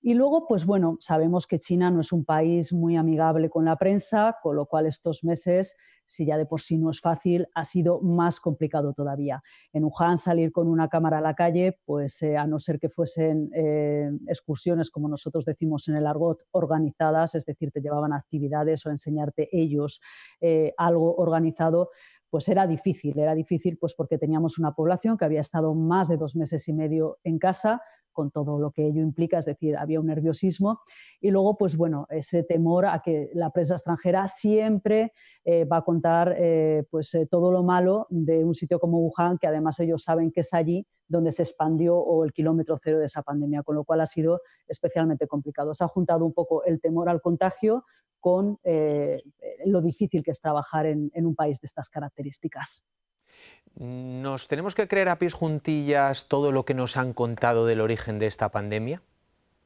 Y luego, pues bueno, sabemos que China no es un país muy amigable con la prensa, con lo cual estos meses, si ya de por sí no es fácil, ha sido más complicado todavía. En Wuhan salir con una cámara a la calle, pues a no ser que fuesen excursiones, como nosotros decimos en el argot, organizadas, es decir, te llevaban a actividades o a enseñarte ellos algo organizado, pues era difícil pues porque teníamos una población que había estado más de 2 meses y medio en casa, con todo lo que ello implica, es decir, había un nerviosismo y luego, pues bueno, ese temor a que la prensa extranjera siempre va a contar todo lo malo de un sitio como Wuhan, que además ellos saben que es allí donde se expandió o el kilómetro cero de esa pandemia, con lo cual ha sido especialmente complicado. Se ha juntado un poco el temor al contagio con lo difícil que es trabajar en un país de estas características. ¿Nos tenemos que creer a pies juntillas todo lo que nos han contado del origen de esta pandemia?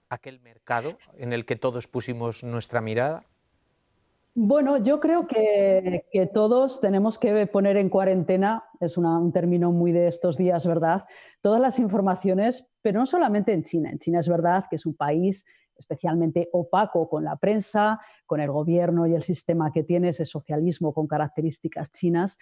¿Aquel mercado en el que todos pusimos nuestra mirada? Bueno, yo creo que todos tenemos que poner en cuarentena, es un término muy de estos días, ¿verdad? Todas las informaciones, pero no solamente en China. En China es verdad que es un país especialmente opaco con la prensa, con el gobierno y el sistema que tiene, ese socialismo con características chinas.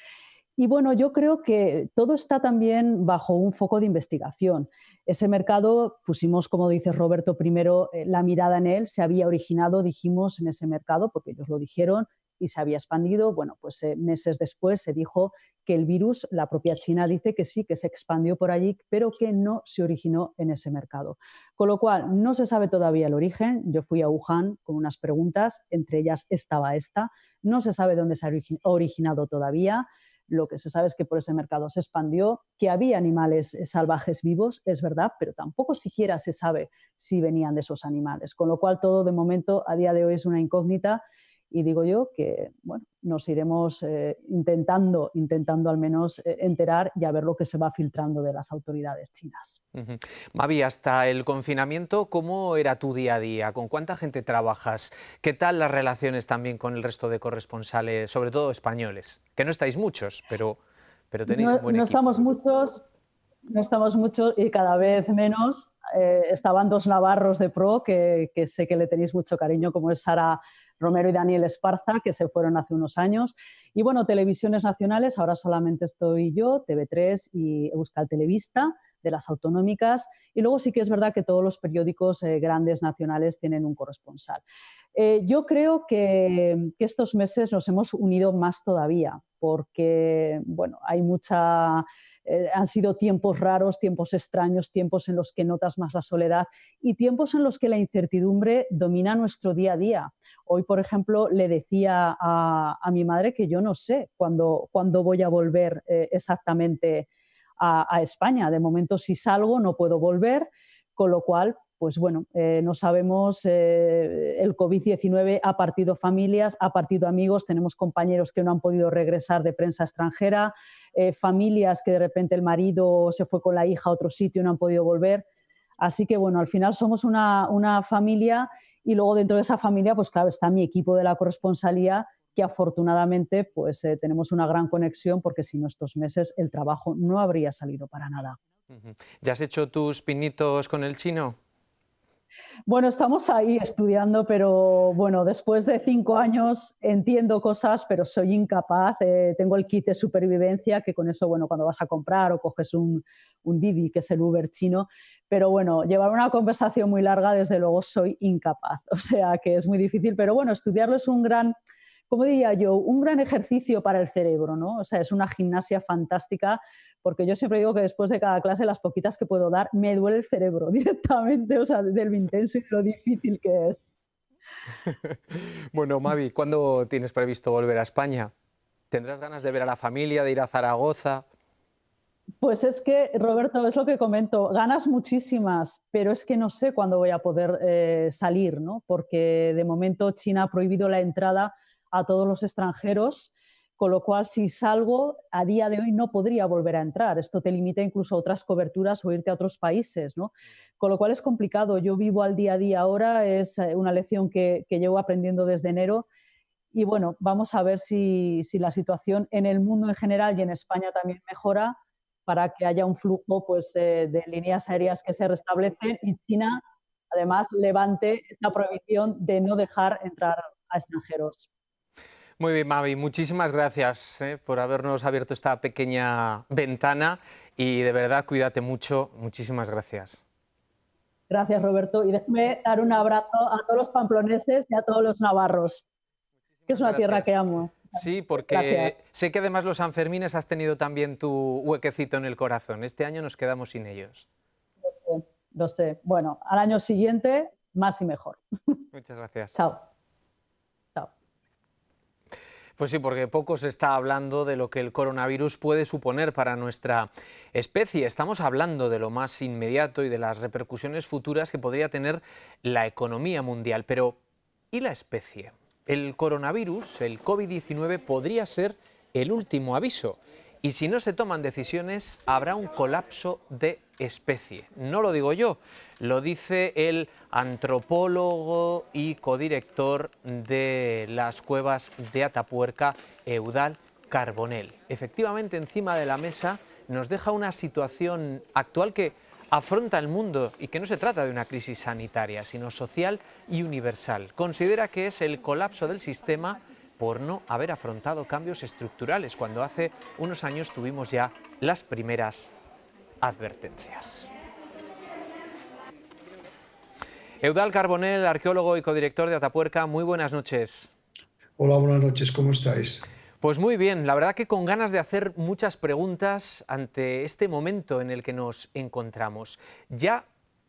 Y bueno, yo creo que todo está también bajo un foco de investigación. Ese mercado, pusimos, como dice Roberto, primero la mirada en él, se había originado, dijimos, en ese mercado, porque ellos lo dijeron, y se había expandido. Bueno, pues meses después se dijo que el virus, la propia China dice que sí, que se expandió por allí, pero que no se originó en ese mercado. Con lo cual, no se sabe todavía el origen. Yo fui a Wuhan con unas preguntas, entre ellas estaba esta. No se sabe dónde se ha originado todavía. Lo que se sabe es que por ese mercado se expandió, que había animales salvajes vivos, es verdad, pero tampoco siquiera se sabe si venían de esos animales. Con lo cual, todo de momento, a día de hoy, es una incógnita. Y digo yo que bueno, nos iremos intentando al menos enterar y a ver lo que se va filtrando de las autoridades chinas. Mavi, hasta el confinamiento, ¿cómo era tu día a día? ¿Con cuánta gente trabajas? ¿Qué tal las relaciones también con el resto de corresponsales, sobre todo españoles? Que no estáis muchos, pero tenéis un buen equipo. No estamos muchos. No estamos mucho y cada vez menos. Estaban 2 navarros de pro que sé que le tenéis mucho cariño, como es Sara Romero y Daniel Esparza, que se fueron hace unos años. Y bueno, televisiones nacionales, ahora solamente estoy yo, TV3 y Euskal Telebista, de las autonómicas. Y luego sí que es verdad que todos los periódicos grandes nacionales tienen un corresponsal. Yo creo que estos meses nos hemos unido más todavía, porque bueno, hay mucha... han sido tiempos raros, tiempos extraños, tiempos en los que notas más la soledad y tiempos en los que la incertidumbre domina nuestro día a día. Hoy, por ejemplo, le decía a mi madre que yo no sé cuándo voy a volver exactamente a España. De momento, si salgo, no puedo volver, con lo cual, pues bueno, no sabemos, el COVID-19 ha partido familias, ha partido amigos, tenemos compañeros que no han podido regresar de prensa extranjera, familias que de repente el marido se fue con la hija a otro sitio y no han podido volver. Así que bueno, al final somos una familia y luego dentro de esa familia, pues claro, está mi equipo de la corresponsalía, que afortunadamente pues tenemos una gran conexión, porque si no estos meses el trabajo no habría salido para nada. ¿Ya has hecho tus pinitos con el chino? Bueno, estamos ahí estudiando, pero bueno, después de 5 años entiendo cosas, pero soy incapaz. Tengo el kit de supervivencia, que con eso, bueno, cuando vas a comprar o coges un Didi, que es el Uber chino, pero bueno, llevar una conversación muy larga, desde luego soy incapaz. O sea que es muy difícil, pero bueno, estudiarlo es un gran, ¿cómo diría yo? Un gran ejercicio para el cerebro, ¿no? O sea, es una gimnasia fantástica, porque yo siempre digo que después de cada clase, las poquitas que puedo dar, me duele el cerebro directamente, o sea, de lo intenso y lo difícil que es. Bueno, Mavi, ¿cuándo tienes previsto volver a España? ¿Tendrás ganas de ver a la familia, de ir a Zaragoza? Pues es que, Roberto, es lo que comento, ganas muchísimas, pero es que no sé cuándo voy a poder salir, ¿no? Porque de momento China ha prohibido la entrada a todos los extranjeros, con lo cual si salgo a día de hoy no podría volver a entrar. Esto te limita incluso a otras coberturas o irte a otros países, ¿no? Con lo cual es complicado. Yo vivo al día a día ahora, es una lección que llevo aprendiendo desde enero y bueno, vamos a ver si la situación en el mundo en general y en España también mejora, para que haya un flujo pues, de líneas aéreas que se restablecen y China además levante esta prohibición de no dejar entrar a extranjeros. Muy bien, Mavi, muchísimas gracias por habernos abierto esta pequeña ventana y de verdad cuídate mucho, muchísimas gracias. Gracias, Roberto, y déjame dar un abrazo a todos los pamploneses y a todos los navarros, que es una tierra que amo. Sí, porque gracias. Sé que además los Sanfermines has tenido también tu huequecito en el corazón. Este año nos quedamos sin ellos. Lo sé. Bueno, al año siguiente, más y mejor. Muchas gracias. Chao. Pues sí, porque poco se está hablando de lo que el coronavirus puede suponer para nuestra especie. Estamos hablando de lo más inmediato y de las repercusiones futuras que podría tener la economía mundial. Pero, ¿y la especie? El coronavirus, el COVID-19, podría ser el último aviso. Y si no se toman decisiones, habrá un colapso de especie. No lo digo yo, lo dice el antropólogo y codirector de las cuevas de Atapuerca, Eudal Carbonell. Efectivamente, encima de la mesa nos deja una situación actual que afronta el mundo y que no se trata de una crisis sanitaria, sino social y universal. Considera que es el colapso del sistema por no haber afrontado cambios estructurales, cuando hace unos años tuvimos ya las primeras advertencias. Eudal Carbonell, arqueólogo y codirector de Atapuerca, muy buenas noches. Hola, buenas noches, ¿cómo estáis? Pues muy bien, la verdad que con ganas de hacer muchas preguntas ante este momento en el que nos encontramos. ¿Ya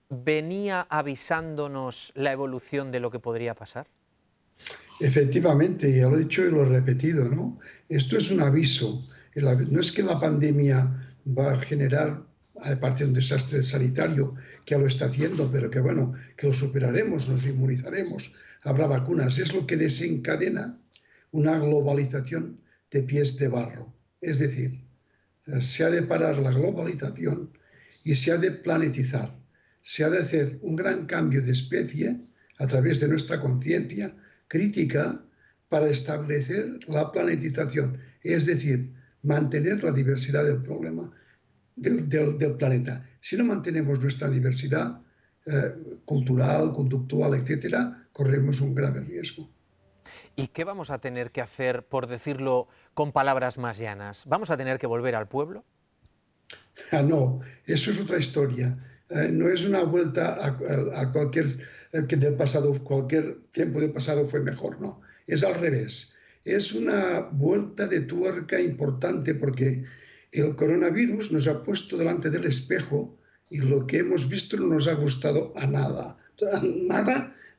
venía avisándonos la evolución de lo que podría pasar? Efectivamente, ya lo he dicho y lo he repetido, ¿no? Esto es un aviso. No es que la pandemia va a generar, aparte de un desastre sanitario, que ya lo está haciendo, pero que bueno, que lo superaremos, nos inmunizaremos, habrá vacunas. Es lo que desencadena una globalización de pies de barro. Es decir, se ha de parar la globalización y se ha de planetizar. Se ha de hacer un gran cambio de especie a través de nuestra conciencia crítica para establecer la planetización, es decir, mantener la diversidad del problema del planeta. Si no mantenemos nuestra diversidad cultural, conductual, etcétera, corremos un grave riesgo. ¿Y qué vamos a tener que hacer, por decirlo con palabras más llanas? ¿Vamos a tener que volver al pueblo? No, eso es otra historia. No es una vuelta a cualquier tiempo del pasado fue mejor, no. Es al revés. Es una vuelta de tuerca importante porque el coronavirus nos ha puesto delante del espejo y lo que hemos visto no nos ha gustado a nada.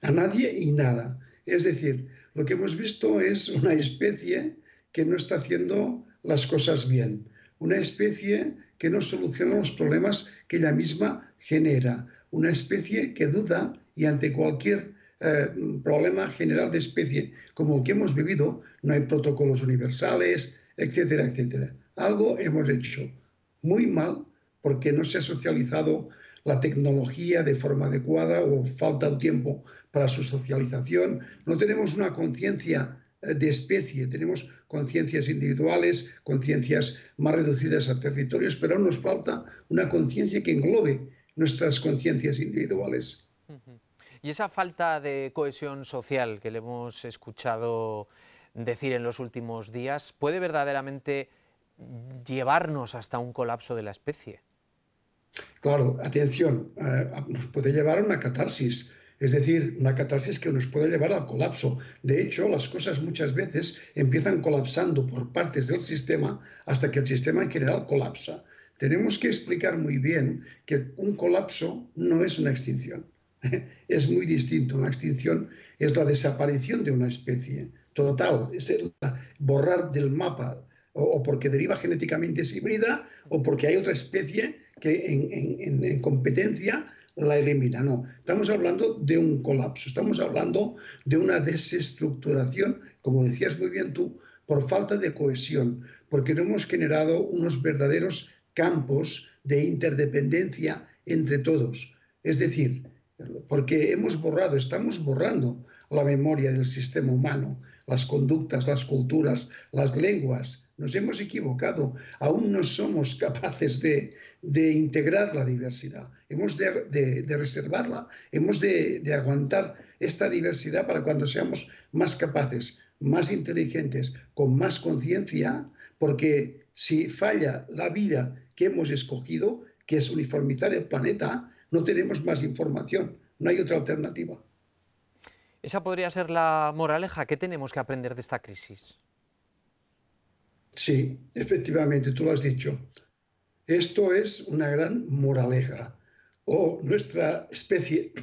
A nadie y nada. Es decir, lo que hemos visto es una especie que no está haciendo las cosas bien. Una especie que no soluciona los problemas que ella misma genera. Una especie que duda y ante cualquier problema general de especie como el que hemos vivido, no hay protocolos universales, etcétera, etcétera. Algo hemos hecho muy mal porque no se ha socializado la tecnología de forma adecuada o falta un tiempo para su socialización. No tenemos una conciencia de especie, tenemos conciencias individuales, conciencias más reducidas a territorios, pero aún nos falta una conciencia que englobe nuestras conciencias individuales. Y esa falta de cohesión social que le hemos escuchado decir en los últimos días, ¿puede verdaderamente llevarnos hasta un colapso de la especie? Claro, atención, nos puede llevar a una catarsis, es decir, una catarsis que nos puede llevar al colapso. De hecho, las cosas muchas veces empiezan colapsando por partes del sistema hasta que el sistema en general colapsa. Tenemos que explicar muy bien que un colapso no es una extinción. Es muy distinto. Una extinción es la desaparición de una especie total, es borrar del mapa, o porque deriva genéticamente es híbrida, o porque hay otra especie que en competencia la elimina. No, estamos hablando de un colapso, estamos hablando de una desestructuración, como decías muy bien tú, por falta de cohesión, porque no hemos generado unos verdaderos campos de interdependencia entre todos. Es decir, porque estamos borrando la memoria del sistema humano, las conductas, las culturas, las lenguas. Nos hemos equivocado, aún no somos capaces de integrar la diversidad. Hemos de reservarla, hemos de aguantar esta diversidad para cuando seamos más capaces, más inteligentes, con más conciencia, porque si falla la vida que hemos escogido, que es uniformizar el planeta, no tenemos más información, no hay otra alternativa. Esa podría ser la moraleja. ¿Qué tenemos que aprender de esta crisis? Sí, efectivamente, tú lo has dicho. Esto es una gran moraleja. O nuestra especie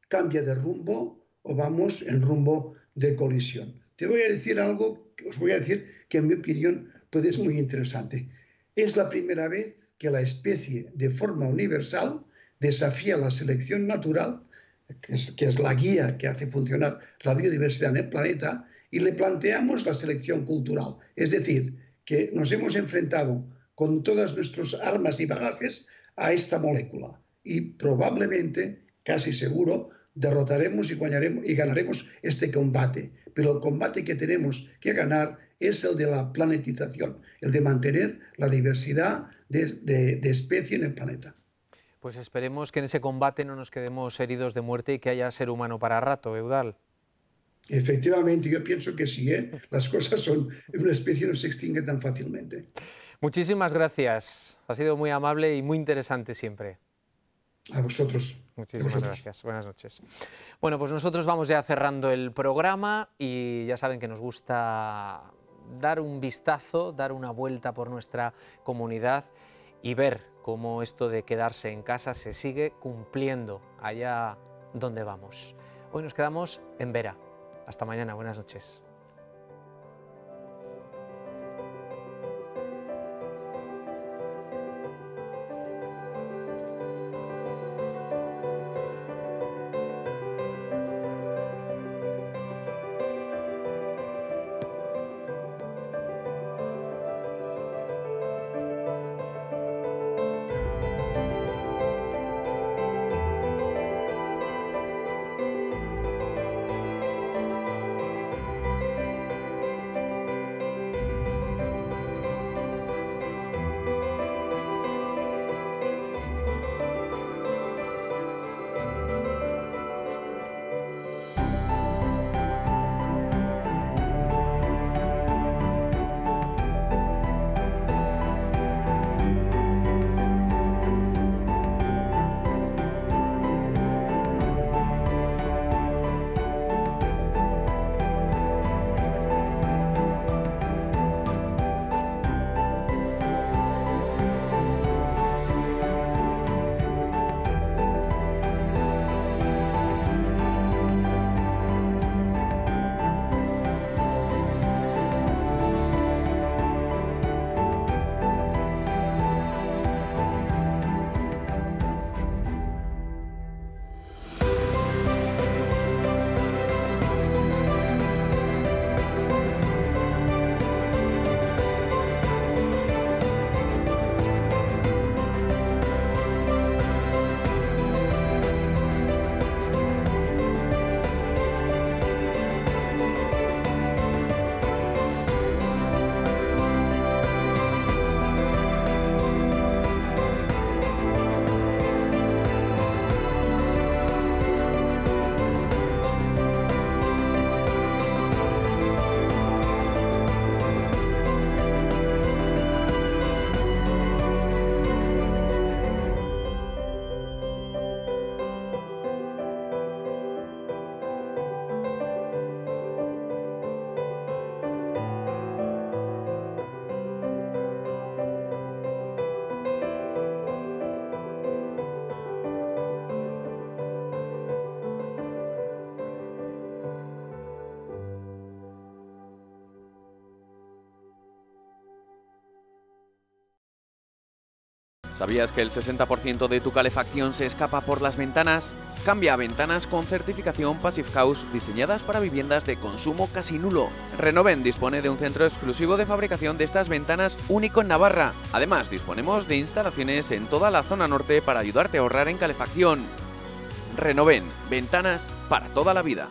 cambia de rumbo o vamos en rumbo de colisión. Te voy a decir algo, os voy a decir que en mi opinión puede ser muy interesante. Es la primera vez que la especie de forma universal desafía la selección natural, que es la guía que hace funcionar la biodiversidad en el planeta, y le planteamos la selección cultural. Es decir, que nos hemos enfrentado con todas nuestras armas y bagajes a esta molécula y probablemente, casi seguro, derrotaremos y ganaremos este combate. Pero el combate que tenemos que ganar es el de la planetización, el de mantener la diversidad de especie en el planeta. Pues esperemos que en ese combate no nos quedemos heridos de muerte y que haya ser humano para rato, Eudald. Efectivamente, yo pienso que sí, las cosas son, una especie no se extingue tan fácilmente. Muchísimas gracias, ha sido muy amable y muy interesante siempre. A vosotros. Muchísimas gracias, buenas noches. Bueno, pues nosotros vamos ya cerrando el programa y ya saben que nos gusta dar un vistazo, dar una vuelta por nuestra comunidad y ver cómo esto de quedarse en casa se sigue cumpliendo allá donde vamos. Hoy nos quedamos en Vera. Hasta mañana, buenas noches. ¿Sabías que el 60% de tu calefacción se escapa por las ventanas? Cambia a ventanas con certificación Passive House diseñadas para viviendas de consumo casi nulo. Renoven dispone de un centro exclusivo de fabricación de estas ventanas único en Navarra. Además, disponemos de instalaciones en toda la zona norte para ayudarte a ahorrar en calefacción. Renoven, ventanas para toda la vida.